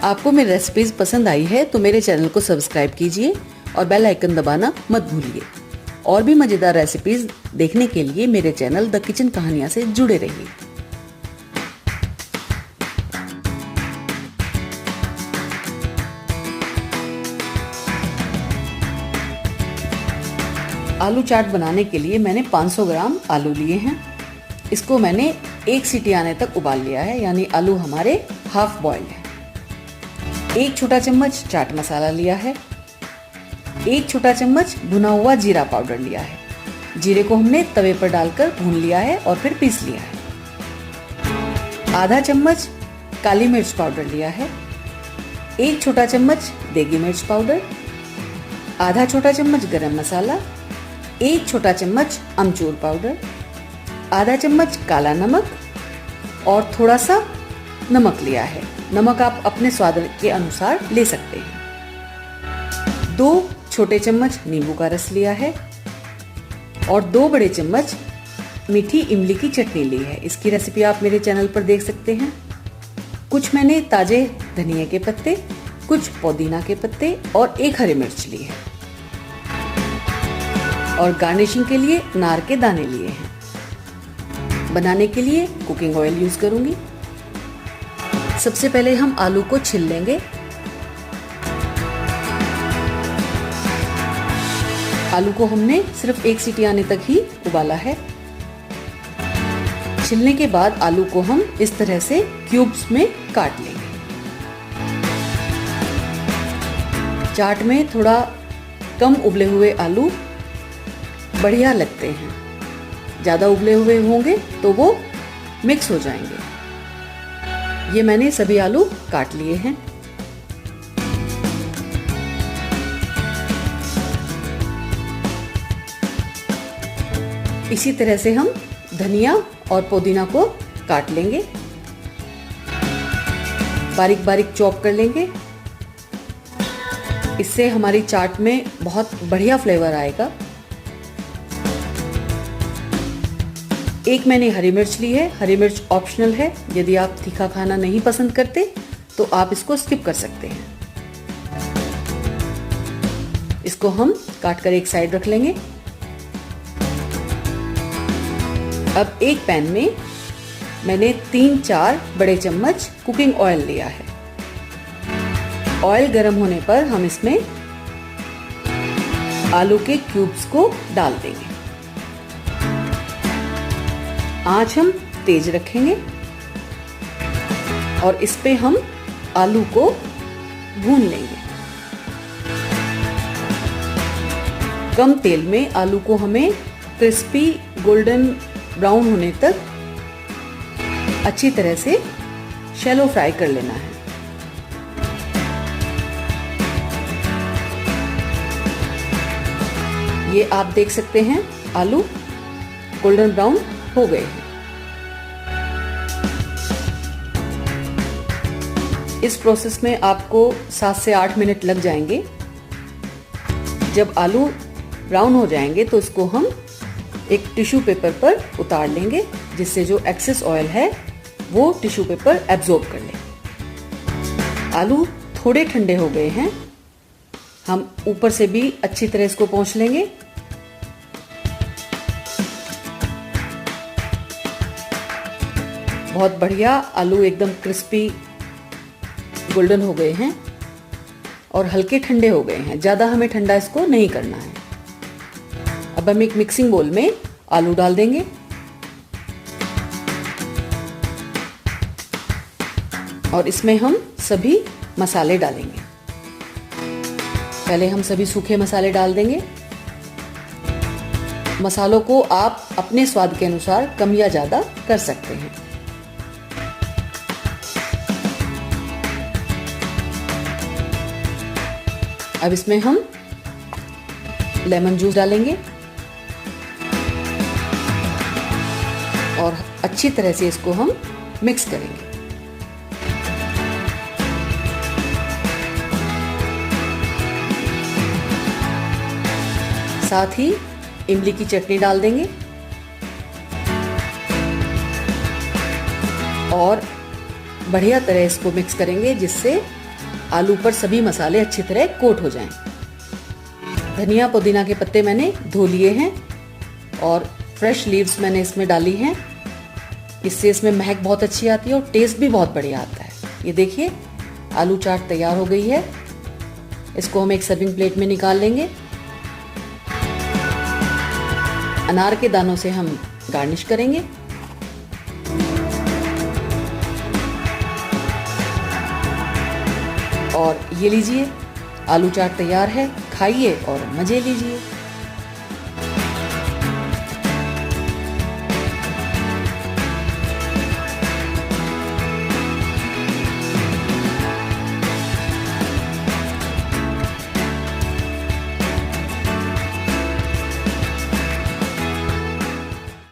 आपको मेरी रेसिपीज पसंद आई है तो मेरे चैनल को सब्सक्राइब कीजिए और बेल आइकन दबाना मत भूलिए। और भी मजेदार रेसिपीज देखने के लिए मेरे चैनल द किचन कहानियां से जुड़े रहिए। आलू चाट बनाने के लिए मैंने 500 ग्राम आलू लिए हैं। इसको मैंने 1 सीटी आने तक उबाल लिया है, यानी आलू हमारे हाफ बॉइल्ड है। 1 छोटा चम्मच चाट मसाला लिया है। 1 छोटा चम्मच भुना हुआ जीरा पाउडर लिया है। जीरे को हमने तवे पर डालकर भून लिया है और फिर पीस लिया है। आधा चम्मच काली मिर्च पाउडर लिया है। 1 छोटा चम्मच देगी मिर्च पाउडर। आधा छोटा चम्मच गरम मसाला। 1 छोटा चम्मच अमचूर पाउडर। आधा चम्मच काला नमक और थोड़ा सा नमक लिया है। नमक आप अपने स्वाद के अनुसार ले सकते हैं। 2 छोटे चम्मच नींबू का रस लिया है और 2 बड़े चम्मच मीठी इमली की चटनी ली है। इसकी रेसिपी आप मेरे चैनल पर देख सकते हैं। कुछ मैंने ताजे धनिया के पत्ते, कुछ पुदीना के पत्ते और 1 हरी मिर्च ली है। और गार्निशिंग के लिए नार के दाने लिए हैं। बनाने के लिए कुकिंग ऑयल यूज करूंगी। सबसे पहले हम आलू को छील लेंगे। आलू को हमने सिर्फ 1 सीटी आने तक ही उबाला है। छीलने के बाद आलू को हम इस तरह से क्यूब्स में काट लेंगे। चाट में थोड़ा कम उबले हुए आलू बढ़िया लगते हैं। ज़्यादा उबले हुए होंगे तो वो मिक्स हो जाएंगे। ये मैंने सभी आलू काट लिए हैं। इसी तरह से हम धनिया और पुदीना को काट लेंगे, बारीक बारीक चॉप कर लेंगे। इससे हमारी चाट में बहुत बढ़िया फ्लेवर आएगा। 1 मैंने हरी मिर्च ली है। हरी मिर्च ऑप्शनल है, यदि आप तीखा खाना नहीं पसंद करते तो आप इसको स्किप कर सकते हैं। इसको हम काट कर एक साइड रख लेंगे। अब एक पैन में मैंने 3-4 बड़े चम्मच कुकिंग ऑयल लिया है। ऑयल गर्म होने पर हम इसमें आलू के क्यूब्स को डाल देंगे। आंच हम तेज रखेंगे और इस पे हम आलू को भून लेंगे। कम तेल में आलू को हमें क्रिस्पी गोल्डन ब्राउन होने तक अच्छी तरह से शैलो फ्राई कर लेना है। ये आप देख सकते हैं आलू गोल्डन ब्राउन हो गए हैं। इस प्रोसेस में आपको 7 से 8 मिनट लग जाएंगे। जब आलू ब्राउन हो जाएंगे तो इसको हम एक टिश्यू पेपर पर उतार लेंगे, जिससे जो एक्सेस ऑयल है वो टिश्यू पेपर एब्जॉर्ब कर ले। आलू थोड़े ठंडे हो गए हैं। हम ऊपर से भी अच्छी तरह इसको पोंछ लेंगे। बहुत बढ़िया आलू एकदम क्रिस्पी गोल्डन हो गए हैं और हल्के ठंडे हो गए हैं। ज़्यादा हमें ठंडा इसको नहीं करना है। अब हम एक मिक्सिंग बोल में आलू डाल देंगे और इसमें हम सभी मसाले डालेंगे। पहले हम सभी सूखे मसाले डाल देंगे। मसालों को आप अपने स्वाद के अनुसार कम या ज़्यादा कर सकते हैं। अब इसमें हम लेमन जूस डालेंगे और अच्छी तरह से इसको हम मिक्स करेंगे। साथ ही इमली की चटनी डाल देंगे और बढ़िया तरह इसको मिक्स करेंगे, जिससे आलू पर सभी मसाले अच्छी तरह कोट हो जाएं। धनिया पुदीना के पत्ते मैंने धो लिए हैं और फ्रेश लीव्स मैंने इसमें डाली हैं। इससे इसमें महक बहुत अच्छी आती है और टेस्ट भी बहुत बढ़िया आता है। ये देखिए आलू चाट तैयार हो गई है। इसको हम एक सर्विंग प्लेट में निकाल लेंगे। अनार के दानों से हम गार्निश करेंगे। और ये लीजिए आलू चाट तैयार है। खाइए और मजे लीजिए।